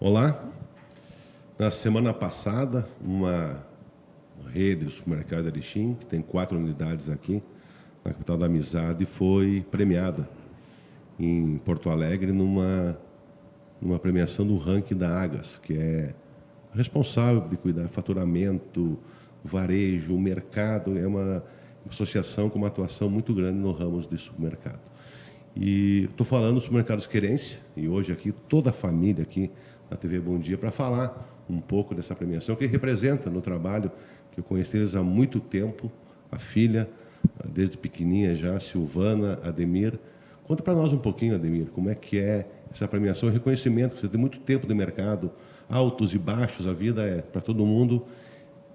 Olá. Na semana passada, uma rede de supermercado de Erechim, que tem 4 unidades aqui, na capital da Amizade, foi premiada em Porto Alegre numa premiação do ranking da Agas, que é responsável de cuidar do faturamento, varejo, mercado. É uma associação com uma atuação muito grande no ramo de supermercado. E estou falando dos supermercados Querência, e hoje aqui toda a família aqui na TV Bom Dia para falar um pouco dessa premiação que representa no trabalho que eu conheci eles há muito tempo, a filha, desde pequenininha já, Silvana, Ademir. Conta para nós um pouquinho, Ademir, como é que é essa premiação e reconhecimento, que você tem muito tempo de mercado, altos e baixos, a vida é para todo mundo.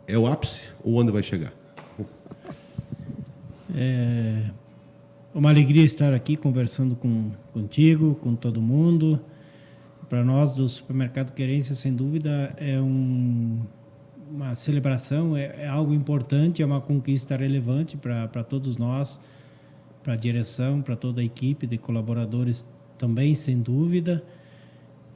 É o ápice ou onde vai chegar? É uma alegria estar aqui conversando contigo, com todo mundo. Para nós do Supermercado Querência, sem dúvida, é uma celebração, é algo importante, é uma conquista relevante para todos nós, para a direção, para toda a equipe de colaboradores também, sem dúvida.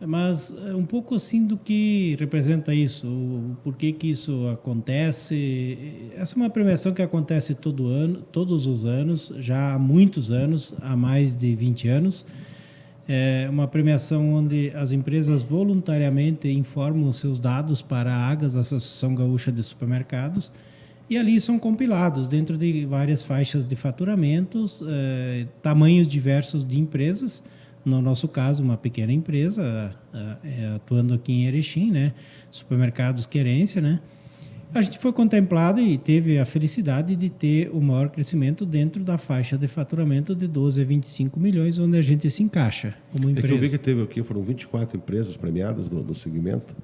Mas um pouco assim do que representa isso, por que isso acontece. Essa é uma premiação que acontece todo ano, todos os anos, já há muitos anos, há mais de 20 anos. É uma premiação onde as empresas voluntariamente informam seus dados para a Agas, a Associação Gaúcha de Supermercados, e ali são compilados dentro de várias faixas de faturamentos, tamanhos diversos de empresas. No nosso caso, uma pequena empresa, atuando aqui em Erechim, né? Supermercados Querência, né? A gente foi contemplado e teve a felicidade de ter o maior crescimento dentro da faixa de faturamento de 12 a 25 milhões, onde a gente se encaixa como empresa. É que eu vi que teve aqui, foram 24 empresas premiadas do segmento.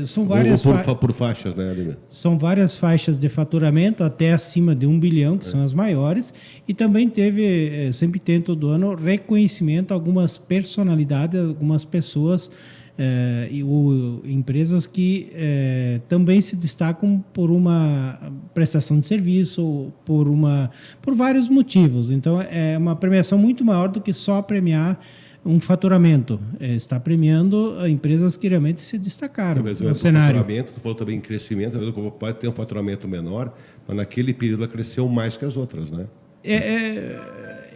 São várias por faixas, né, Ademir? São várias faixas de faturamento, até acima de 1 bilhão, que são as maiores, e também teve, sempre tem todo ano, reconhecimento a algumas personalidades, algumas pessoas empresas que também se destacam por uma prestação de serviço, por vários motivos. Então, é uma premiação muito maior do que só premiar um faturamento. Está premiando empresas que realmente se destacaram no cenário. Faturamento, tu falou também em crescimento, pode ter um faturamento menor, mas naquele período ela cresceu mais que as outras, né?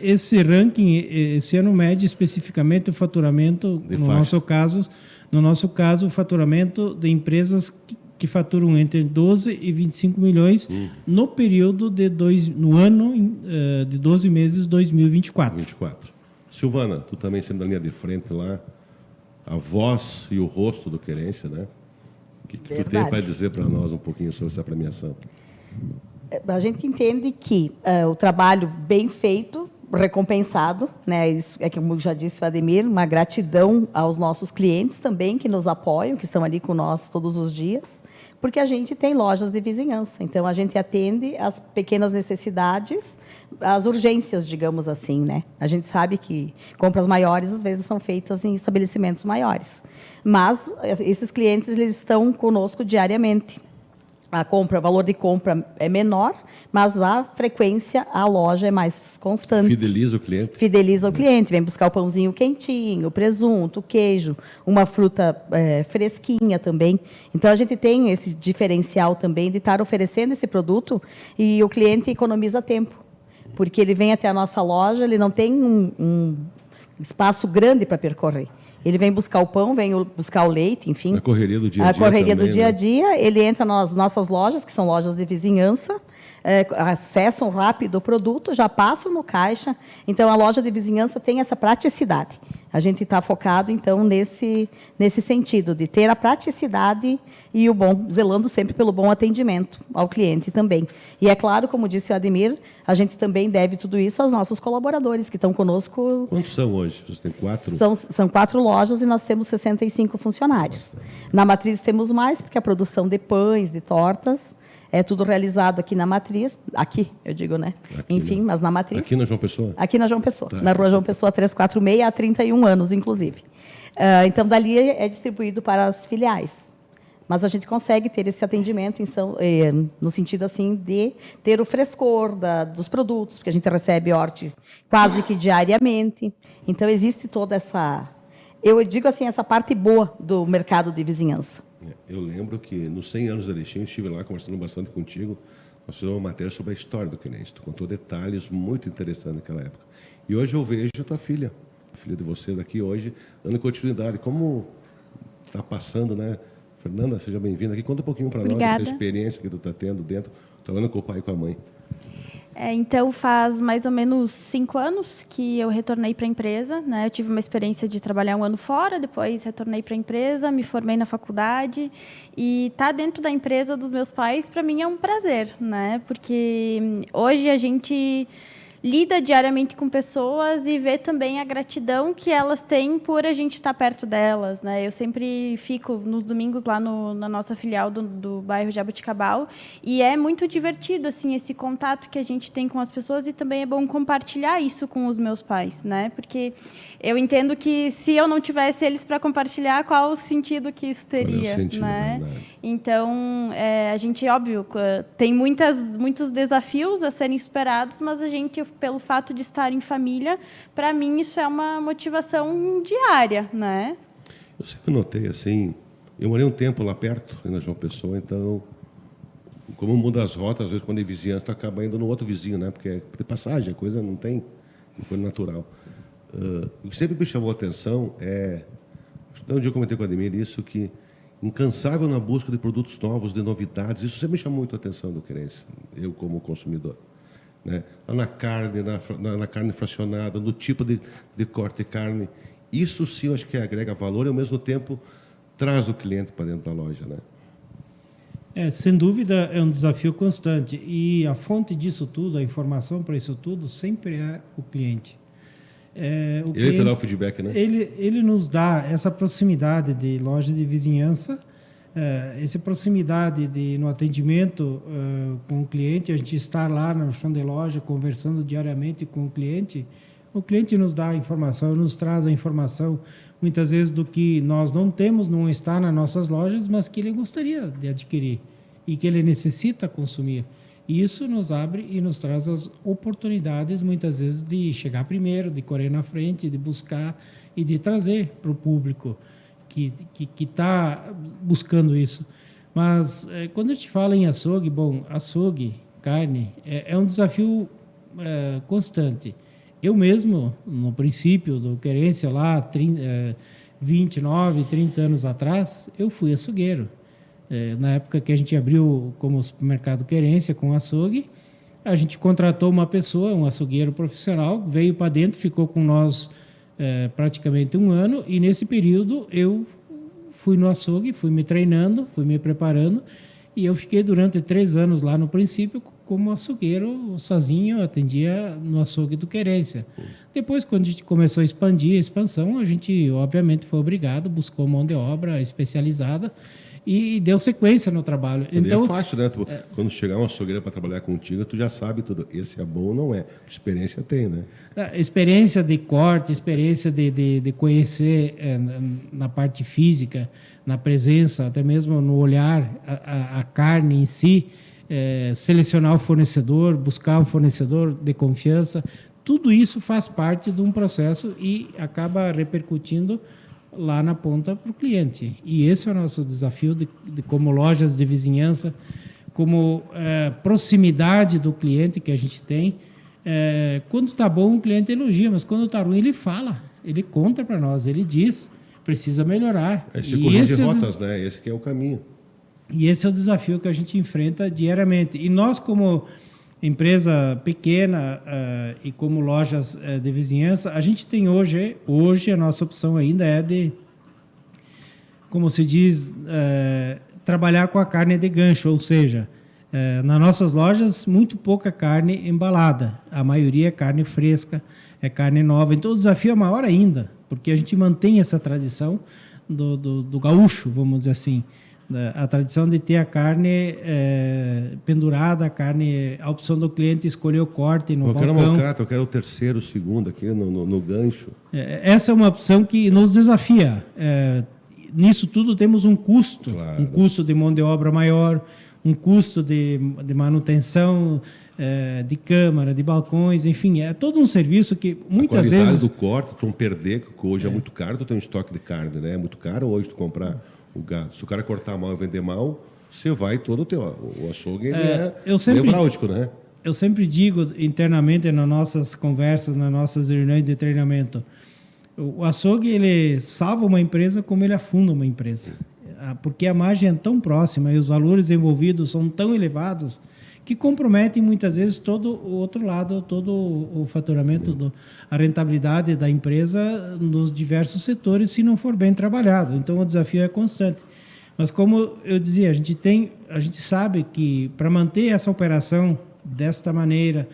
Esse ranking, esse ano mede especificamente o faturamento, no nosso caso, o faturamento de empresas que faturam entre 12 e 25 milhões no período no ano de 12 meses 2024. Silvana, tu também sendo na linha de frente lá, a voz e o rosto do Querência, né? O que tu tem para dizer para nós um pouquinho sobre essa premiação? A gente entende que o trabalho bem feito, recompensado, né? Isso é, como já disse o Ademir, uma gratidão aos nossos clientes também que nos apoiam, que estão ali com nós todos os dias, porque a gente tem lojas de vizinhança, então a gente atende as pequenas necessidades, as urgências, digamos assim, né? A gente sabe que compras maiores às vezes são feitas em estabelecimentos maiores, mas esses clientes eles estão conosco diariamente. O valor de compra é menor, mas a frequência à loja é mais constante. Fideliza o cliente. Fideliza o cliente, vem buscar o pãozinho quentinho, o presunto, o queijo, uma fruta fresquinha também. Então, a gente tem esse diferencial também de estar oferecendo esse produto e o cliente economiza tempo, porque ele vem até a nossa loja, ele não tem um espaço grande para percorrer. Ele vem buscar o pão, vem buscar o leite, enfim. A correria do dia a dia. A correria também, do dia a dia, ele entra nas nossas lojas, que são lojas de vizinhança, acessam rápido o produto, já passam no caixa. Então, a loja de vizinhança tem essa praticidade. A gente está focado, então, nesse sentido, de ter a praticidade e zelando sempre pelo bom atendimento ao cliente também. E, é claro, como disse o Ademir, a gente também deve tudo isso aos nossos colaboradores, que estão conosco. Quantos são hoje? Vocês têm 4? São 4 lojas e nós temos 65 funcionários. Na Matriz temos mais, porque a produção de pães, de tortas, é tudo realizado aqui na Matriz. Aqui, eu digo, né? Aqui, enfim, mas na Matriz. Aqui na João Pessoa? Aqui na João Pessoa. Tá. Na Rua João Pessoa 346, há 31 anos, inclusive. Então, dali é distribuído para as filiais. Mas a gente consegue ter esse atendimento no sentido assim de ter o frescor dos produtos, porque a gente recebe horte quase que diariamente. Então, existe toda eu digo assim, essa parte boa do mercado de vizinhança. Eu lembro que nos 100 anos da Erechim, eu estive lá conversando bastante contigo, nós fizemos uma matéria sobre a história do cliente. Tu contou detalhes muito interessantes naquela época. E hoje eu vejo a tua filha, a filha de vocês aqui hoje, dando continuidade. Como está passando, né? Fernanda, seja bem-vinda aqui. Conta um pouquinho para nós dessa experiência que tu está tendo dentro, trabalhando com o pai e com a mãe. Então, faz mais ou menos 5 anos que eu retornei para a empresa, né? Eu tive uma experiência de trabalhar 1 ano fora, depois retornei para a empresa, me formei na faculdade e estar dentro da empresa dos meus pais, para mim, é um prazer, né? Porque hoje a gente lida diariamente com pessoas e vê também a gratidão que elas têm por a gente estar perto delas, né? Eu sempre fico nos domingos lá na nossa filial do bairro Jaboticabal e é muito divertido assim esse contato que a gente tem com as pessoas e também é bom compartilhar isso com os meus pais, né? Porque eu entendo que se eu não tivesse eles para compartilhar, qual o sentido que isso teria, né? Então, a gente, óbvio, tem muitos desafios a serem superados, mas a gente, pelo fato de estar em família, para mim isso é uma motivação diária, né? Eu sempre notei assim, eu morei um tempo lá perto, na João Pessoa, então, como muda as rotas, às vezes quando é vizinhança, tu acaba indo no outro vizinho, né? Porque é de passagem, a coisa não tem, uma coisa natural. O que sempre me chamou a atenção um dia eu comentei com o Ademir isso, que incansável na busca de produtos novos, de novidades, isso sempre me chamou muito a atenção do Querência, eu como consumidor. Né? Na carne, na carne fracionada, no tipo de corte de carne, isso sim eu acho que agrega valor e ao mesmo tempo traz o cliente para dentro da loja, né? Sem dúvida é um desafio constante e a fonte disso tudo, a informação para isso tudo sempre é o cliente. Ele te dá o feedback, né? Ele nos dá essa proximidade de loja de vizinhança, essa proximidade no atendimento com o cliente, a gente estar lá no chão de loja conversando diariamente com o cliente nos dá a informação, nos traz a informação, muitas vezes do que nós não temos, não está nas nossas lojas, mas que ele gostaria de adquirir e que ele necessita consumir. E isso nos abre e nos traz as oportunidades, muitas vezes, de chegar primeiro, de correr na frente, de buscar e de trazer para o público que está buscando isso. Mas, quando a gente fala em açougue, açougue, carne, é um desafio constante. Eu mesmo, no princípio do Querência, lá 29, 30 anos atrás, eu fui açougueiro. Na época que a gente abriu como supermercado Querência com açougue, a gente contratou uma pessoa, um açougueiro profissional, veio para dentro, ficou com nós praticamente 1 ano, e nesse período eu fui no açougue, fui me treinando, fui me preparando, e eu fiquei durante 3 anos lá no princípio como açougueiro sozinho, atendia no açougue do Querência. Depois, quando a gente começou a expandir a expansão, a gente obviamente foi obrigado, buscou mão de obra especializada, e deu sequência no trabalho. Então, é fácil, né? Quando chegar uma açougueira para trabalhar contigo, tu já sabe tudo. Esse é bom ou não é? Experiência tem, né? Experiência de corte, experiência de conhecer na parte física, na presença, até mesmo no olhar, a carne em si, selecionar o fornecedor, buscar um fornecedor de confiança, tudo isso faz parte de um processo e acaba repercutindo lá na ponta para o cliente. E esse é o nosso desafio de como lojas de vizinhança, como proximidade do cliente que a gente tem. Quando está bom, o cliente elogia, mas quando está ruim, ele fala, ele conta para nós, ele diz, precisa melhorar. Esse rotas, né? Esse que é o caminho. E esse é o desafio que a gente enfrenta diariamente. E nós, como empresa pequena e como lojas de vizinhança, a gente tem hoje a nossa opção ainda é de, como se diz, trabalhar com a carne de gancho, ou seja, nas nossas lojas, muito pouca carne embalada. A maioria é carne fresca, é carne nova. Então, o desafio é maior ainda, porque a gente mantém essa tradição do gaúcho, vamos dizer assim, a tradição de ter a carne pendurada, a opção do cliente escolher o corte no balcão. Eu quero mocata, eu quero o terceiro, o segundo aqui no gancho. Essa é uma opção que nos desafia. Nisso tudo temos um custo, claro. Um custo de mão de obra maior, um custo de manutenção, de câmara, de balcões, enfim, é todo um serviço que muitas a qualidade vezes... do corte, tu não perder, que hoje é muito caro, tu tem um estoque de carne, né? É muito caro hoje tu comprar o gado. Se o cara cortar mal e vender mal, você vai todo o teu... O açougue ele é nevrálgico, né? Eu sempre digo internamente nas nossas conversas, nas nossas reuniões de treinamento, o açougue ele salva uma empresa como ele afunda uma empresa. Porque a margem é tão próxima e os valores envolvidos são tão elevados que comprometem muitas vezes todo o outro lado, todo o faturamento, a rentabilidade da empresa nos diversos setores, se não for bem trabalhado. Então, o desafio é constante. Mas, como eu dizia, a gente sabe que para manter essa operação desta maneira,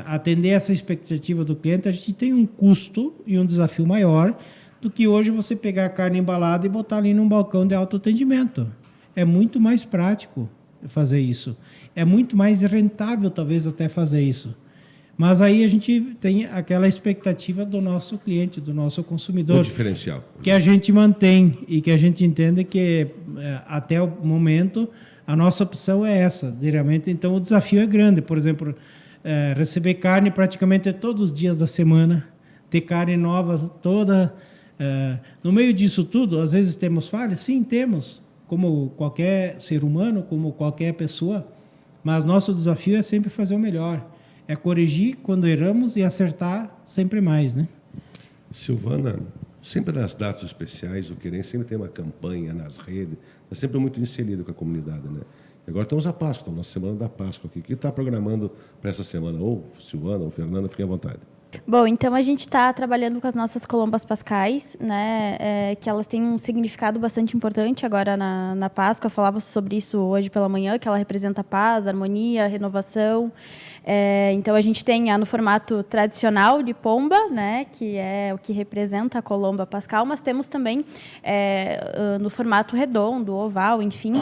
atender essa expectativa do cliente, a gente tem um custo e um desafio maior do que hoje você pegar a carne embalada e botar ali num balcão de autoatendimento. É muito mais prático fazer isso. É muito mais rentável, talvez, até fazer isso. Mas aí a gente tem aquela expectativa do nosso cliente, do nosso consumidor. O diferencial. Que a gente mantém e que a gente entende que, até o momento, a nossa opção é essa, diariamente. Então, o desafio é grande. Por exemplo, receber carne praticamente todos os dias da semana, ter carne nova toda... no meio disso tudo, às vezes temos falhas? Sim, temos, como qualquer ser humano, como qualquer pessoa, mas nosso desafio é sempre fazer o melhor, é corrigir quando erramos e acertar sempre mais, né? Silvana, sempre nas datas especiais, o Querência sempre tem uma campanha nas redes, é sempre muito inserido com a comunidade, né? Agora estamos a Páscoa, estamos na Semana da Páscoa aqui. O que está programando para essa semana? Ou Silvana, ou Fernanda, fiquem à vontade. Bom, então a gente está trabalhando com as nossas colombas pascais, né, que elas têm um significado bastante importante agora na Páscoa. Falava sobre isso hoje pela manhã, que ela representa paz, harmonia, renovação. Então a gente tem no formato tradicional de pomba, né, que é o que representa a colomba pascal, mas temos também no formato redondo, oval, enfim.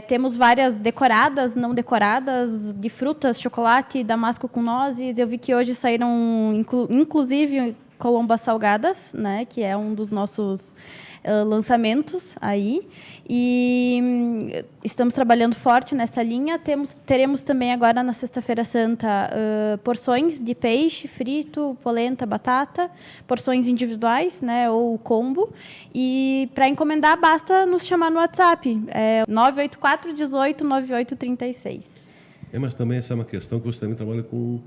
Temos várias decoradas, não decoradas, de frutas, chocolate, damasco com nozes. Eu vi que hoje saíram inclusive colombas salgadas, né, que é um dos nossos lançamentos aí, e estamos trabalhando forte nessa linha. Teremos também agora na Sexta-feira Santa porções de peixe frito, polenta, batata, porções individuais, né, ou combo, e para encomendar basta nos chamar no WhatsApp, 984 18 98 36. Mas também essa é uma questão que você também trabalha com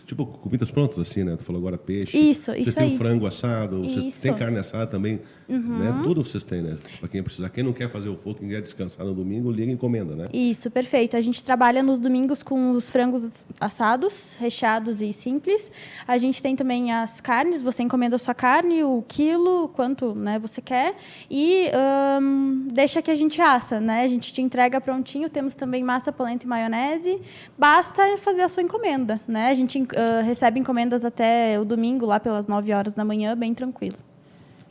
tipo comidas prontas, assim, né? Tu falou agora peixe. Isso Você tem aí. o frango assado, você Isso. tem carne assada também, né? Tudo vocês têm, né? Para quem precisar. Quem não quer fazer o fogo, quem quer descansar no domingo, liga e encomenda, né? Isso, perfeito. A gente trabalha nos domingos com os frangos assados, recheados e simples. A gente tem também as carnes, você encomenda a sua carne, o quilo, quanto, né, você quer, e deixa que a gente assa, né? A gente te entrega prontinho. Temos também massa, polenta e maionese. Basta fazer a sua encomenda, né? A gente recebe encomendas até o domingo, lá pelas 9 horas da manhã, bem tranquilo.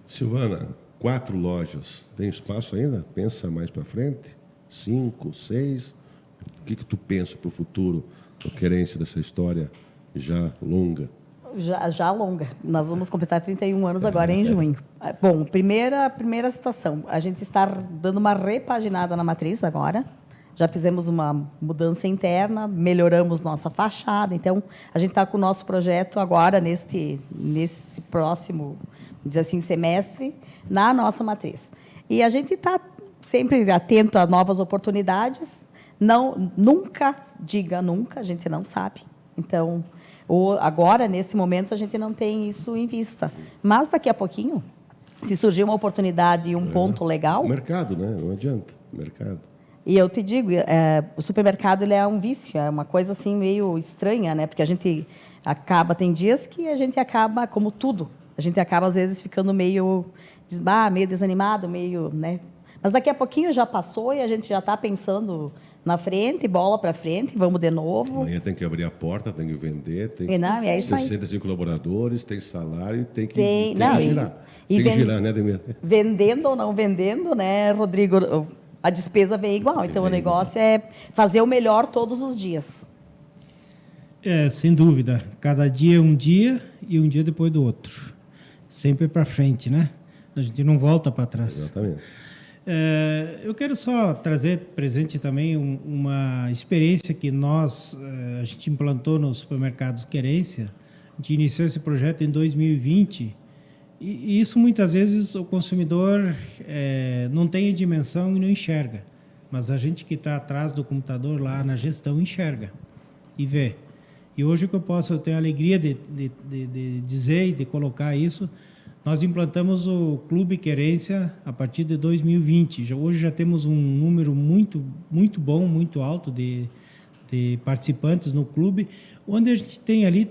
Silvana, 4 lojas. Tem espaço ainda? Pensa mais para frente? 5, 6? O que tu pensa para o futuro, a querência dessa história já longa? Já longa. Nós vamos completar 31 anos agora em junho. Bom, primeira situação. A gente está dando uma repaginada na matriz agora. Já fizemos uma mudança interna, melhoramos nossa fachada. Então, a gente está com o nosso projeto agora, nesse próximo, dizer assim, semestre, na nossa matriz. E a gente está sempre atento a novas oportunidades. Nunca diga nunca, a gente não sabe. Então, agora, nesse momento, a gente não tem isso em vista. Mas, daqui a pouquinho, se surgir uma oportunidade e um ponto legal... O mercado, né? Não adianta. O mercado. E eu te digo, o supermercado ele é um vício, é uma coisa assim meio estranha, né? Porque a gente tem dias que a gente acaba, como tudo, a gente acaba às vezes ficando meio desanimado, meio, né? Mas daqui a pouquinho já passou e a gente já está pensando na frente, bola para frente, vamos de novo. Amanhã tem que abrir a porta, tem que vender, tem é isso 65 colaboradores, tem salário, tem que girar. Tem que girar, né, Ademir? Vendendo ou não vendendo, né, Rodrigo? A despesa vem igual. Então, o negócio é fazer o melhor todos os dias. Sem dúvida. Cada dia é um dia e um dia depois do outro. Sempre para frente, né? A gente não volta para trás. Exatamente. Eu quero só trazer presente também uma experiência que a gente implantou nos supermercados Querência. A gente iniciou esse projeto em 2020 e isso muitas vezes o consumidor não tem a dimensão e não enxerga. Mas a gente que está atrás do computador lá na gestão enxerga e vê. E hoje o que eu tenho a alegria de dizer e de colocar isso. Nós implantamos o Clube Querência a partir de 2020. Hoje já temos um número muito, muito bom, muito alto de participantes no clube, onde a gente tem ali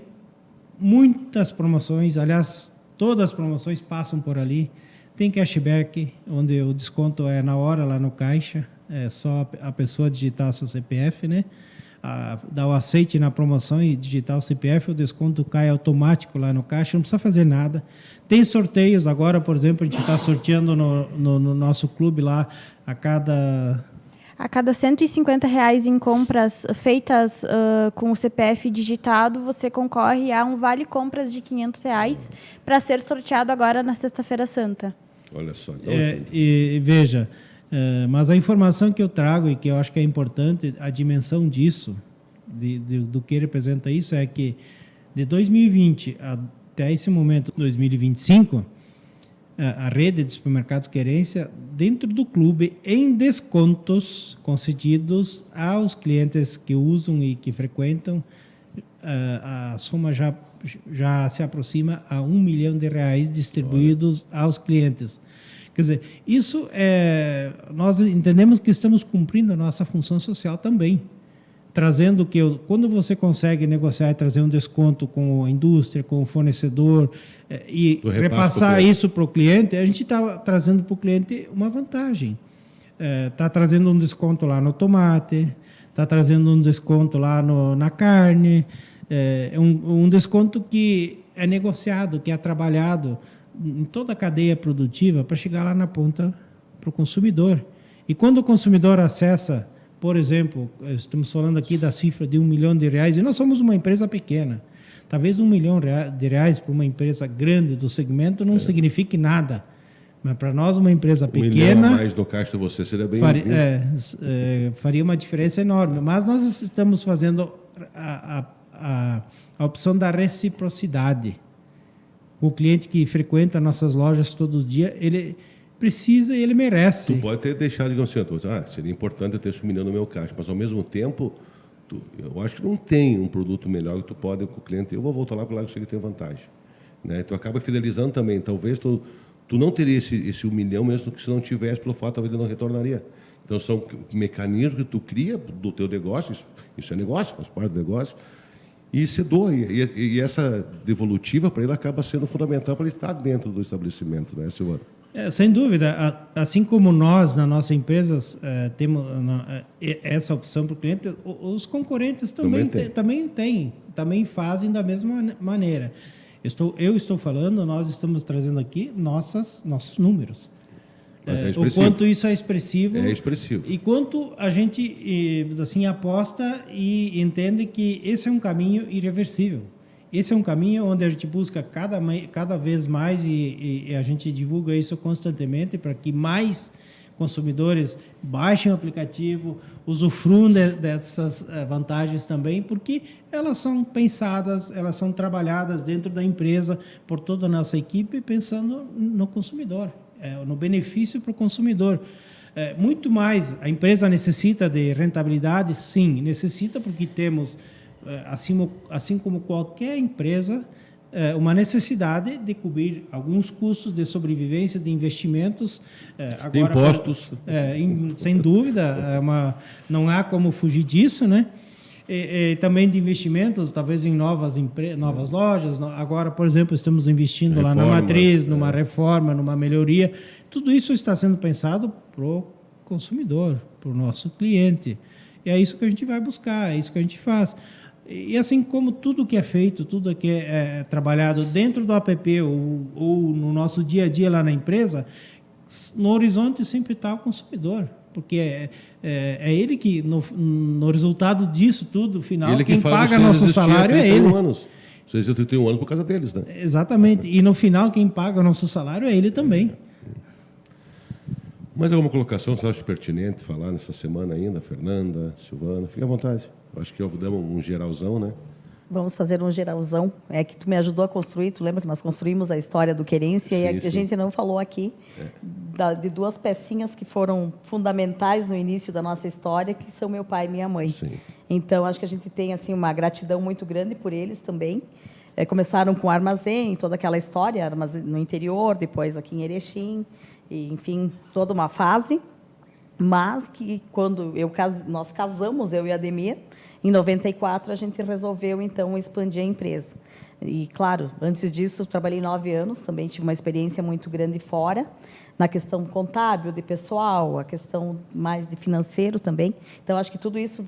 muitas promoções. Aliás, todas as promoções passam por ali. Tem cashback, onde o desconto é na hora, lá no caixa. É só a pessoa digitar seu CPF, né? Dar o aceite na promoção e digitar o CPF, o desconto cai automático lá no caixa, não precisa fazer nada. Tem sorteios agora, por exemplo, a gente está sorteando no nosso clube lá a cada R$150 em compras feitas com o CPF digitado, você concorre a um vale compras de R$500 para ser sorteado agora na Sexta-feira Santa. Olha só. Então, e veja, mas a informação que eu trago e que eu acho que é importante, a dimensão disso, do que representa isso, é que de 2020 até esse momento, 2025, a rede de supermercados Querência, dentro do clube, em descontos concedidos aos clientes que usam e que frequentam, a soma já se aproxima a R$1 milhão distribuídos aos clientes. Quer dizer, isso nós entendemos que estamos cumprindo a nossa função social também, trazendo que quando você consegue negociar e trazer um desconto com a indústria, com o fornecedor e repassar isso para o cliente, a gente está trazendo para o cliente uma vantagem. Está trazendo um desconto lá no tomate, está trazendo um desconto lá na carne, um desconto que é negociado, que é trabalhado em toda a cadeia produtiva para chegar lá na ponta para o consumidor. E quando o consumidor acessa, por exemplo, estamos falando aqui da cifra de R$1 milhão, e nós somos uma empresa pequena. Talvez R$1 milhão para uma empresa grande do segmento não signifique nada. Mas para nós, uma empresa pequena... R$1 milhão a mais no caixa de você seria bem... faria uma diferença enorme. Mas nós estamos fazendo a opção da reciprocidade. O cliente que frequenta nossas lojas todo dia, ele precisa e ele merece. Tu pode ter deixado, digamos assim, seria importante eu ter esse milhão no meu caixa, mas ao mesmo tempo, eu acho que não tem um produto melhor que tu pode com o cliente. Eu vou voltar lá porque lá eu sei que tem vantagem. Né? Tu acaba fidelizando também. Talvez tu não teria esse R$1 milhão mesmo que se não tivesse, pelo fato a vida não retornaria. Então são mecanismos que tu cria do teu negócio, isso é negócio, faz parte do negócio, e se doa. E essa devolutiva para ele acaba sendo fundamental para ele estar dentro do estabelecimento, né, Silvana? Sem dúvida. Assim como nós, na nossa empresa, temos essa opção para o cliente, os concorrentes também fazem da mesma maneira. Eu estou falando, nós estamos trazendo aqui nossos números. O quanto isso é expressivo. É expressivo. E quanto a gente assim, aposta e entende que esse é um caminho irreversível. Esse é um caminho onde a gente busca cada vez mais e a gente divulga isso constantemente para que mais consumidores baixem o aplicativo, usufruam dessas vantagens também, porque elas são pensadas, elas são trabalhadas dentro da empresa por toda a nossa equipe pensando no consumidor. No benefício para o consumidor. Muito mais, a empresa necessita de rentabilidade? Sim, necessita, porque temos, assim como qualquer empresa, uma necessidade de cobrir alguns custos de sobrevivência, de investimentos. Agora, de impostos. Sem dúvida, não há como fugir disso, né? E também de investimentos, talvez em novas lojas. Agora, por exemplo, estamos investindo lá na Matriz, numa reforma, numa melhoria. Tudo isso está sendo pensado para o consumidor, para o nosso cliente. E é isso que a gente vai buscar, é isso que a gente faz. E assim como tudo que é feito, tudo que é trabalhado dentro do app ou no nosso dia a dia lá na empresa, no horizonte sempre está o consumidor. Porque é ele que, no resultado disso tudo, final, ele quem paga nosso salário é ele. Vocês 31 anos por causa deles, né? Exatamente. E no final, quem paga o nosso salário é ele também. Mais alguma colocação você acha pertinente falar nessa semana ainda? Fernanda, Silvana, fique à vontade. Eu acho que damos um geralzão, né? Vamos fazer um geralzão. É que tu me ajudou a construir, tu lembra que nós construímos a história do Querência e a gente não falou aqui de duas pecinhas que foram fundamentais no início da nossa história, que são meu pai e minha mãe. Sim. Então, acho que a gente tem assim uma gratidão muito grande por eles também. Começaram com armazém, toda aquela história, armazém no interior, depois aqui em Erechim, e, enfim, toda uma fase. Mas que quando nós casamos, eu e Ademir, em 94, a gente resolveu, então, expandir a empresa. E, claro, antes disso, trabalhei 9 anos, também tive uma experiência muito grande fora, na questão contábil, de pessoal, a questão mais de financeiro também. Então, acho que tudo isso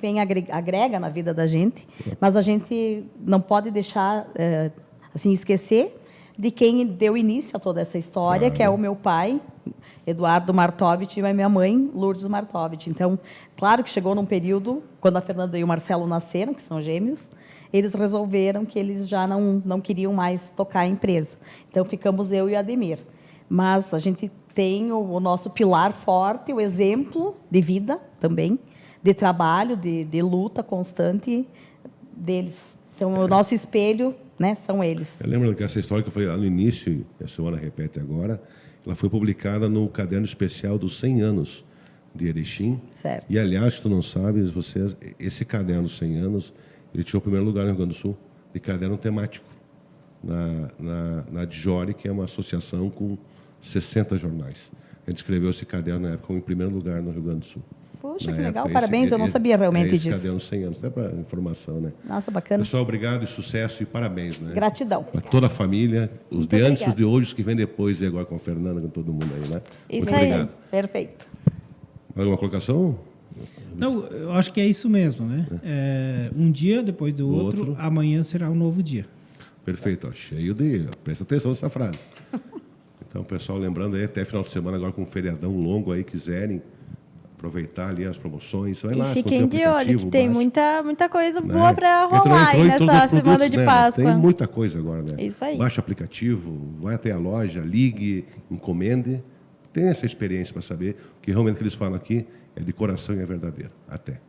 agrega na vida da gente, mas a gente não pode deixar, assim, esquecer de quem deu início a toda essa história, que é o meu pai, Eduardo Martovich, e a minha mãe, Lourdes Martovich. Então, claro que chegou num período, quando a Fernanda e o Marcelo nasceram, que são gêmeos, eles resolveram que eles já não queriam mais tocar a empresa. Então, ficamos eu e o Ademir. Mas a gente tem o nosso pilar forte, o exemplo de vida também, de trabalho, de luta constante deles. Então, o nosso espelho, né, são eles. Eu lembro que essa história que eu falei lá no início, e a Silvana repete agora, ela foi publicada no caderno especial dos 100 anos de Erechim. Certo. E, aliás, se tu não sabes, esse caderno dos 100 anos, ele tirou o primeiro lugar no Rio Grande do Sul, de caderno temático, na DJORI, que é uma associação com 60 jornais. A gente escreveu esse caderno na época em primeiro lugar no Rio Grande do Sul. Puxa, que legal, parabéns, eu não sabia realmente esse disso. Caderno 100 anos, até para informação, né? Nossa, bacana. Pessoal, obrigado e sucesso e parabéns, né? Gratidão. Para toda a família, os Muito de antes, obrigada. os de hoje, os que vêm depois e agora com a Fernanda, com todo mundo aí, né? Isso Muito aí. obrigado. Perfeito. Mais alguma colocação? Não, eu acho que é isso mesmo, né? Um dia depois do outro, amanhã será um novo dia. Perfeito, ó, cheio de... Presta atenção nessa frase. Então, pessoal, lembrando aí, até final de semana, agora com um feriadão longo aí, quiserem aproveitar ali as promoções, vai lá. E fiquem de olho, que tem baixa, muita coisa né? boa para rolar aí Entrou em todos nessa os semana produtos, de né? Mas Páscoa. tem muita coisa agora, né? Isso aí. Baixa o aplicativo, vai até a loja, ligue, encomende. Tem essa experiência para saber que realmente o que eles falam aqui é de coração e é verdadeiro. Até.